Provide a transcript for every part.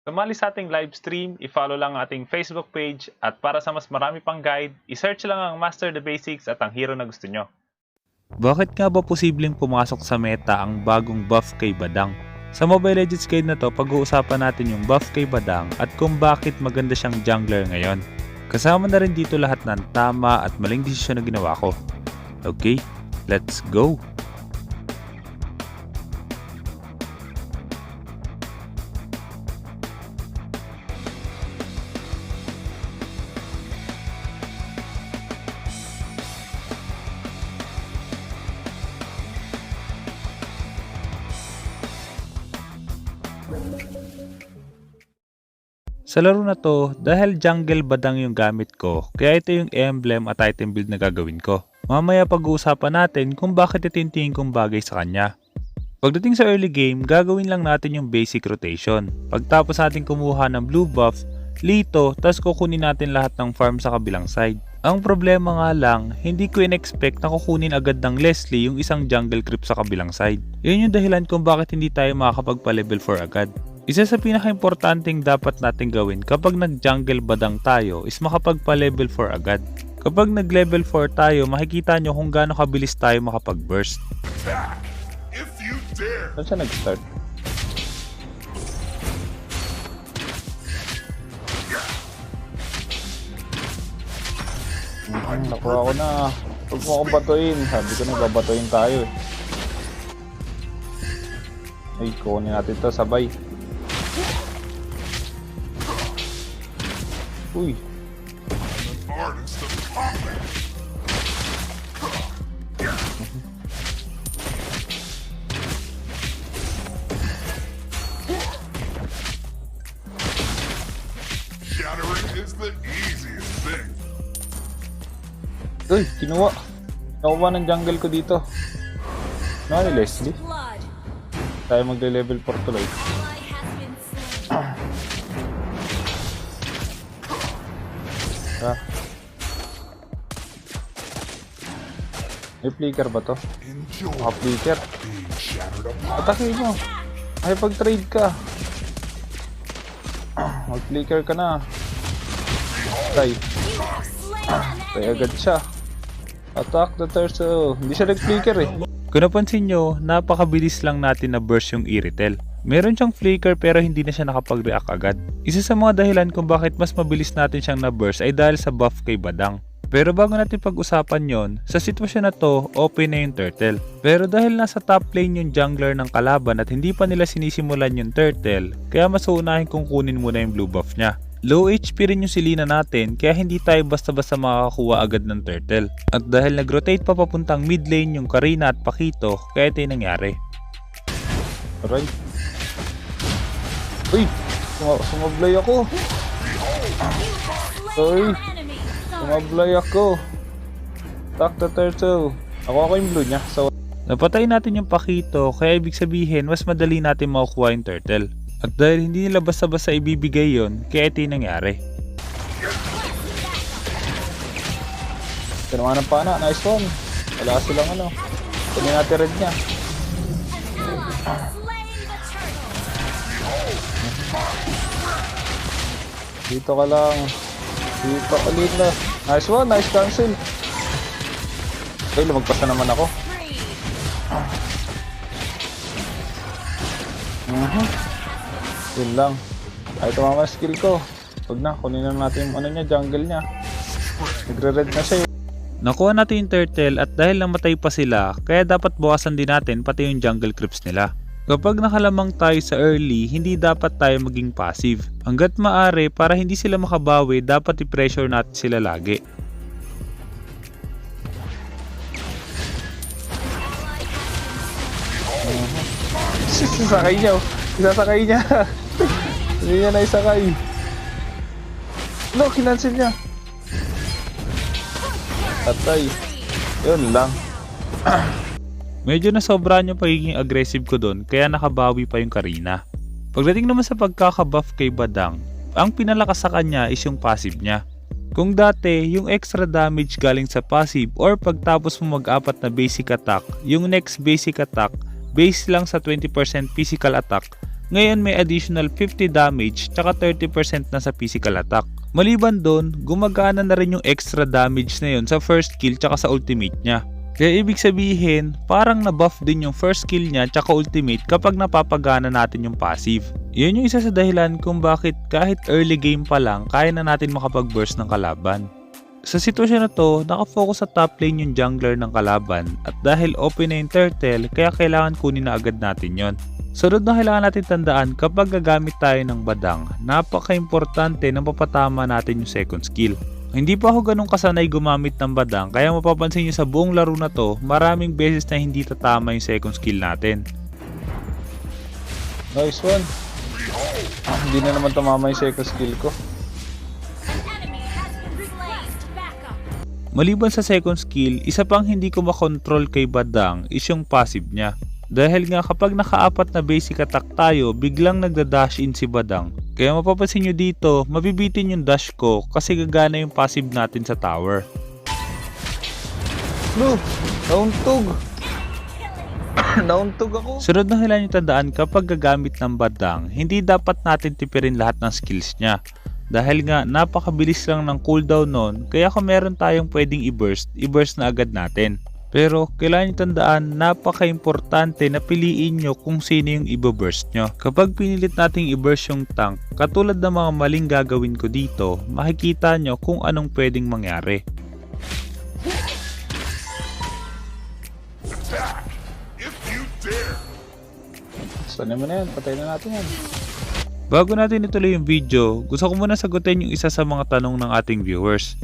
Sumali sa ating livestream, i-follow lang ang ating Facebook page at para sa mas marami pang guide, i-search lang ang Master the Basics at ang hero na gusto nyo. Bakit nga ba posibleng pumasok sa meta ang bagong buff kay Badang? Sa Mobile Legends Guide na to, pag-uusapan natin yung buff kay Badang at kung bakit maganda siyang jungler ngayon. Kasama na rin dito lahat ng tama at maling desisyon na ginawa ko. Okay, let's go! Sa laro na to, dahil jungle Badang yung gamit ko, kaya ito yung emblem at item build na gagawin ko. Mamaya pag-uusapan natin kung bakit ito yung tingin kong bagay sa kanya. Pagdating sa early game, gagawin lang natin yung basic rotation. Pagtapos natin kumuha ng blue buff, lito, tas kukunin natin lahat ng farm sa kabilang side. Ang problema nga lang, hindi ko in-expect na kukunin agad ng Leslie yung isang jungle creep sa kabilang side. Yun yung dahilan kung bakit hindi tayo makakapagpa-level 4 agad. Isa sa pinaka-importanting dapat natin gawin kapag nag-jungle Badang tayo is makapagpa-level 4 agad. Kapag nag-level 4 tayo, makikita nyo kung gaano kabilis tayo makapag-burst. Saan siya nag-start? Nakuha ko na. Huwag mo akong batuin. Sabi ko na babatuin tayo eh. Ay, kukunin natin to sabay. Uy. Uy, kinuha. Nakuha ng jungle ko dito. Ano ni Leslie? Tayo magle-level 4 tuloy. May flicker ba to? Flicker. Atakin mo. Ay, pag-trade ka. Mag-flicker ka na. Tay. Tay agad siya. Attack the torso. Hindi siya nag-flicker eh. Kung napansin nyo, napakabilis lang natin na burst yung Iritel. Meron siyang flicker pero hindi na siya nakapag-react agad. Isa sa mga dahilan kung bakit mas mabilis natin siyang na-burst ay dahil sa buff kay Badang. Pero bago natin pag-usapan yon, sa sitwasyon na to, open na yung turtle. Pero dahil nasa top lane yung jungler ng kalaban at hindi pa nila sinisimulan yung turtle, kaya mas uunahin kong kunin muna yung blue buff niya. Low HP rin yung silina natin kaya hindi tayo basta-basta makakakuha agad ng turtle. At dahil nag-rotate pa papuntang mid lane yung Karina at Pakito, kaya ito yung nangyari. Alright. Uy! Sumablay ako! Sorry! Sumablay ako! Attack the turtle! Ako yung blue niya. So, napatay natin yung Pakito kaya ibig sabihin mas madali natin makukuha yung turtle. At dahil hindi nila basta-basta ibibigay yon, kaya ito yung nangyari. Tinawa ng pana, nice one. Wala silang ano. Kunin natin red niya. Dito ka lang. Dito ka lang. Nice one, nice cancel. Okay, lumagpas na naman ako. Yun lang. Ay, tumama skill ko. Huwag na, kunin na natin yung ano niya, jungle niya. Nagre-red na siya. Nakuha natin yung turtle at dahil namatay pa sila, kaya dapat bawasan din natin pati yung jungle creeps nila. Kapag nakalamang tayo sa early, hindi dapat tayo maging passive. Hanggat maaari, para hindi sila makabawi, dapat i-pressure natin sila lagi. Sasakay niya. Isasakay niya. Hindi niya na isakay. No, kinancel niya. Patay. Yun lang. Medyo nasobrahan yung pagiging aggressive ko doon kaya nakabawi pa yung Karina. Pagdating naman sa pagkakabuff kay Badang, ang pinalakas sa kanya is yung passive niya. Kung dati, yung extra damage galing sa passive or pagtapos mo mag-apat na basic attack, yung next basic attack, base lang sa 20% physical attack, Ngayon may additional 50 damage tsaka 30% na sa physical attack. Maliban doon, gumagana na rin yung extra damage na yun sa first kill tsaka sa ultimate niya. Kaya ibig sabihin, parang na-buff din yung first kill niya tsaka ultimate kapag napapagana natin yung passive. Yun yung isa sa dahilan kung bakit kahit early game pa lang, kaya na natin makapag-burst ng kalaban. Sa sitwasyon na to, nakafocus sa top lane yung jungler ng kalaban at dahil open na yung turtle, kaya kailangan kunin na agad natin yon. Sunod na kailangan natin tandaan kapag gagamit tayo ng badang, napaka-importante na mapatama natin yung second skill. Hindi pa ako ganun kasanay gumamit ng badang kaya mapapansin nyo sa buong laro na to, maraming beses na hindi tatama yung second skill natin. Nice one. Hindi na naman tumama yung second skill ko. Maliban sa second skill, isa pang hindi ko makontrol kay badang is yung passive niya. Dahil nga kapag nakaapat na basic attack tayo, biglang nagda-dash in si badang. Kaya mapapansin nyo dito, mabibitin yung dash ko kasi gagana yung passive natin sa tower. No! Nauntog! Nauntog ako! Sunod na kailangan nyo tandaan kapag gagamit ng badang, hindi dapat natin tipirin lahat ng skills niya. Dahil nga napakabilis lang ng cooldown nun, kaya kung meron tayong pwedeng i-burst na agad natin. Pero kailangan nyo tandaan, napaka-importante na piliin nyo kung sino yung i-burst nyo. Kapag pinilit nating i-burst yung tank, katulad ng mga maling gagawin ko dito, makikita nyo kung anong pwedeng mangyari. Sana mo na yan, patay na natin yan. Bago natin ituloy yung video, gusto ko muna sagutin yung isa sa mga tanong ng ating viewers.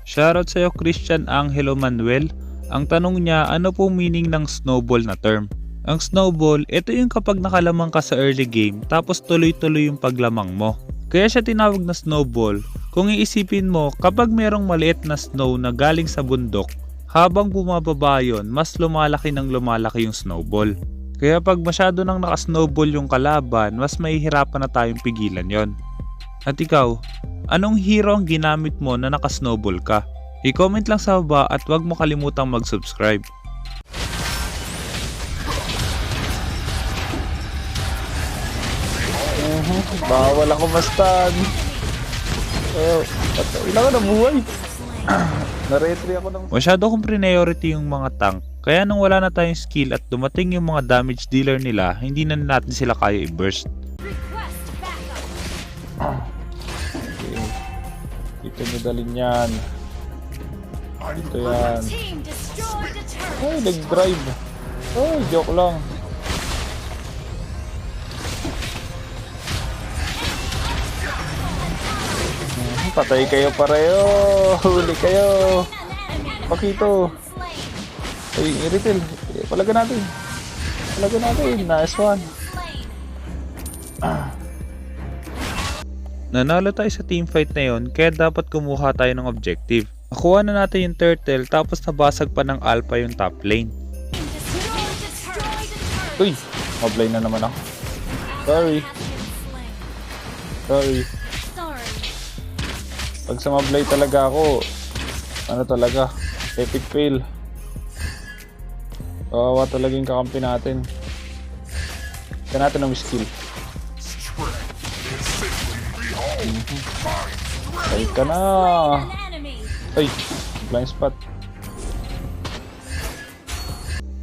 Shoutout sa'yo Christian Angelo Manuel. Ang tanong niya, ano po meaning ng snowball na term? Ang snowball, ito yung kapag nakalamang ka sa early game tapos tuloy-tuloy yung paglamang mo. Kaya siya tinawag na snowball. Kung iisipin mo, kapag merong maliit na snow na galing sa bundok, habang bumababa yun, mas lumalaki ng lumalaki yung snowball. Kaya pag masyado nang naka-snowball yung kalaban, mas mahihirapan na tayong pigilan yon. At ikaw, anong hero ang ginamit mo na naka-snowball ka? I-comment lang sa baba at huwag mo kalimutang mag-subscribe. Bawal ako mastan. Ilan ko na buhay. Na-retry ako ng... Masyado kong priority yung mga tank. Kaya nung wala na tayong skill at dumating yung mga damage dealer nila, hindi na natin sila kaya i-burst. Okay. Dito nyo dalhin yan. Dito yan. Ay, nag-drive. Ay, joke lang. Patay kayo pareho. Huli kayo. Pakito. Ay, i-retail. Palagan natin. Palagan natin. Nice one. Nanalo tayo sa teamfight na yon, kaya dapat kumuha tayo ng objective. Nakuha na natin yung turtle tapos nabasag pa ng alpha yung top lane. Uy! Moblane na naman ako. Sorry. Pag sa moblay talaga ako, ano talaga, epic fail. Kawawa talaga yung kakampi natin. Kaya natin ang skill. Ay ka na! Ay! Blind spot.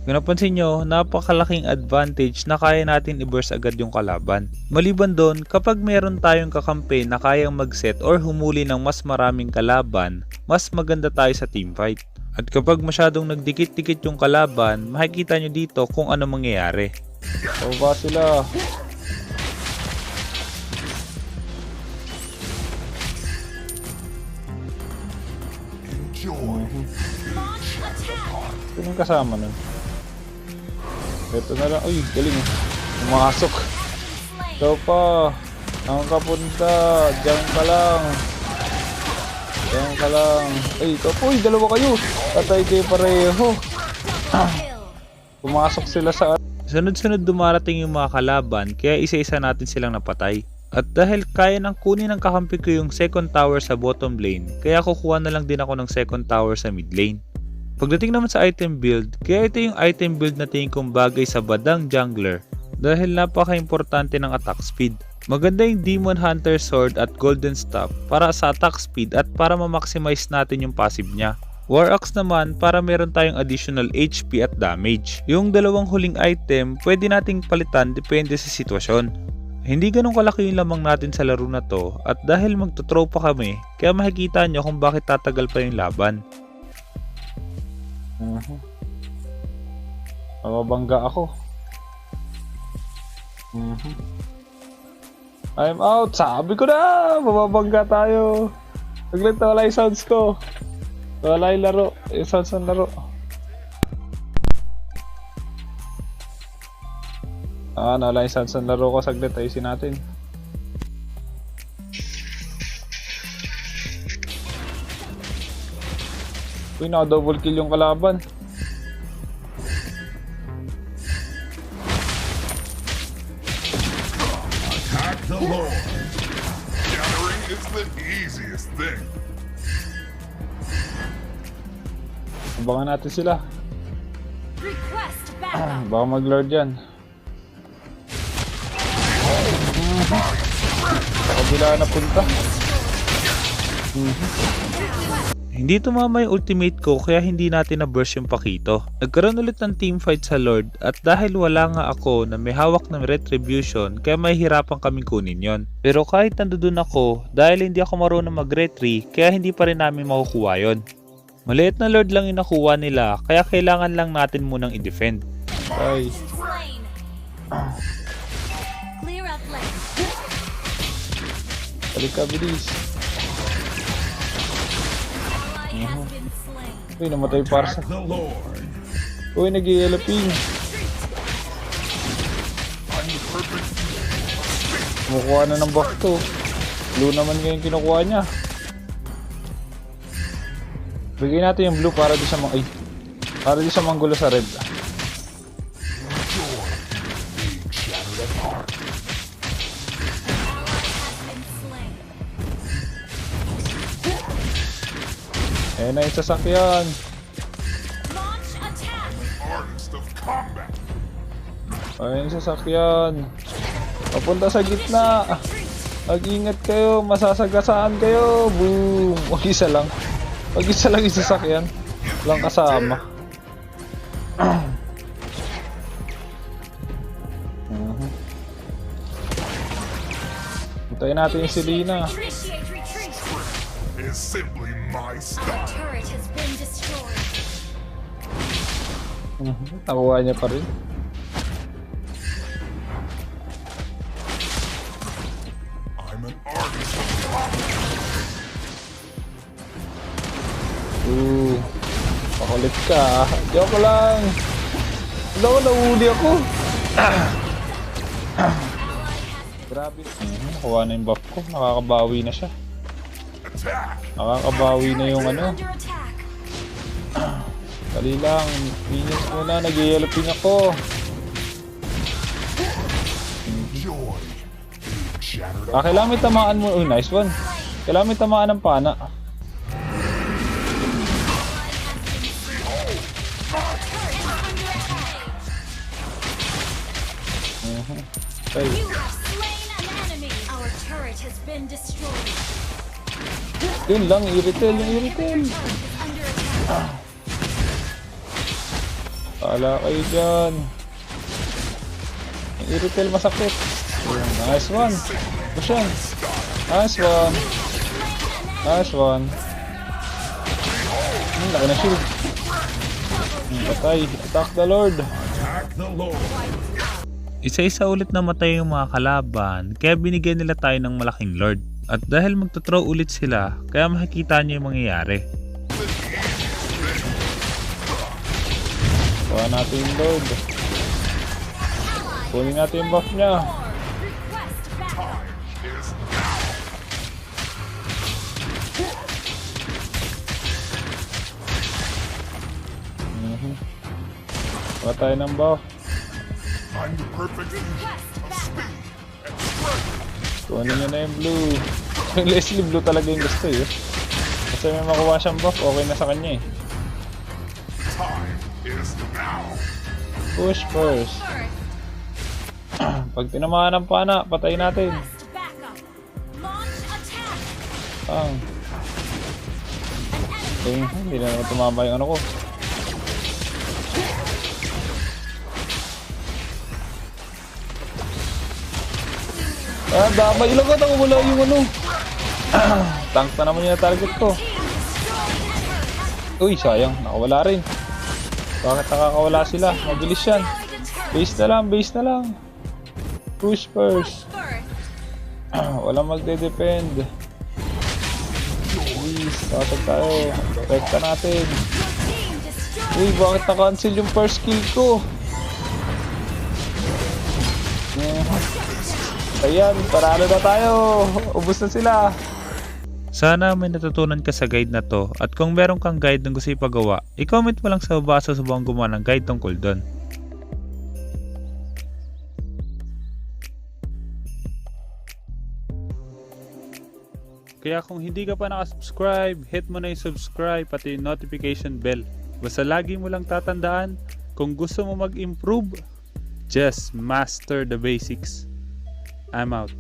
Kung napansin nyo, napakalaking advantage na kaya natin i-burst agad yung kalaban. Maliban doon, kapag meron tayong kakampi na kayang mag-set or humuli ng mas maraming kalaban, mas maganda tayo sa teamfight. At kapag masyadong nagdikit-dikit yung kalaban, makikita nyo dito kung ano mangyayari. O ba sila? Sinong kasama nun? Ito na lang. Uy, galing eh. Pumasok. Ito pa. Ang kapunta. Diyan ka lang. Ay, ito po. Uy, dalawa kayo. Patay kayo pareho. Pumasok sila sa... Sunod-sunod dumarating yung mga kalaban, kaya isa-isa natin silang napatay. At dahil kaya nang kunin ng kakampi ko yung second tower sa bottom lane, kaya kukuha na lang din ako ng second tower sa mid lane. Pagdating naman sa item build, kaya ito yung item build na tingin kong bagay sa badang jungler. dahil napaka-importante ng attack speed. Maganda yung Demon Hunter Sword at Golden Staff para sa attack speed at para ma-maximize natin yung passive niya. War Axe naman para meron tayong additional HP at damage. Yung dalawang huling item pwede nating palitan depende sa sitwasyon. Hindi ganun kalaki yung lamang natin sa laro na to at dahil magto-throw pa kami kaya makikita nyo kung bakit tatagal pa yung laban. Mababangga ako. I'm out! Sabi ko na! Mababangga tayo! Saglit na wala yung sounds ko. Wala yung laro. Yung sounds ng laro. Wala yung sounds ng laro ko. Saglit ayusin natin. Uy, naka-double kill yung kalaban. Attack the Lord. Gathering is the easiest thing. Abangan natin sila. Baka mag-lord yan. Kabila na punta. Hindi tumama yung ultimate ko kaya hindi natin na-burst yung pakito. Nagkaroon ulit ng teamfight sa Lord at dahil wala nga ako na may hawak ng retribution kaya may hirapan kaming kunin yon. Pero kahit nandoon ako, dahil hindi ako marunong mag-retry kaya hindi pa rin namin makukuha yon. Maliit na Lord lang yung nakuha nila kaya kailangan lang natin munang i-defend. Ay. Balik ka, bilis. Uy, namatay parsa. Uy, nag-i-elaping. Kumukuha na ng buff to. Blue naman ngayon kinukuha niya. Bigay natin yung blue para di siya para di siya manggulo sa red. Ayan na yung sasakyan. Ayan yung sasakyan. Papunta sa gitna. Mag-ingat kayo, masasagasaan kayo. Boom! Mag-isa lang yung sasakyan. Walang kasama. Hintayin natin yung Selena. Is simply my style. Nakuha niya pa rin. I'm an artist of Pakulit ka. Joke lang. Wala ko, nahuli ako. Grabe. Nakuha na yung buff ko. Nakakabawi na siya. Nakakabawi na yung ano. Dali lang. Minions muna. Nag-yellowping ako. Kailangan may tamaan mo. Uy, nice one. Kailangan may tamaan ng pana. Okay. Yun lang, i-retail. Pala kayo dyan. I-retail masakit. Nice one. Push yan. Nice one. Laki na shield. Patay. Attack the Lord. Isa-isa ulit namatay yung mga kalaban, kaya binigyan nila tayo ng malaking Lord. At dahil magto-throw ulit sila, kaya makikita niyo yung mangyayari. Kuha natin yung Lord. Kunin natin yung buff niya. Kuha tayo ng buff. I'm the perfect fusion of speed and strength. Kunin nyo na yung blue. Yung Leslie blue talaga yung gusto eh. Kasi may makuha siyang buff, okay na sa kanya eh. Time is now. Push first. Pag tinamaan ng pana, patay natin. Okay, hindi na naman tumama yung ano ko. Damay ilang ka, wala yung ano. Tank na naman yung target ko. Uy, sayang, nakawala rin. Bakit nakakawala sila? Mabilis yan. Base na lang, base na lang. Push first. Walang magde-depend. Please, tatag tayo. Protecta natin. Uy, bakit na-cancel yung first kill ko? Ayan, paralo na tayo. Ubus na sila. Sana may natutunan ka sa guide na to, at kung meron kang guide na gusto ipagawa, i-comment mo lang sa baba sa subang gumawa ng guide tungkol doon. Kaya kung hindi ka pa nakasubscribe, hit mo na yung subscribe pati yung notification bell. Basta lagi mo lang tatandaan, kung gusto mo mag-improve, just master the basics. I'm out.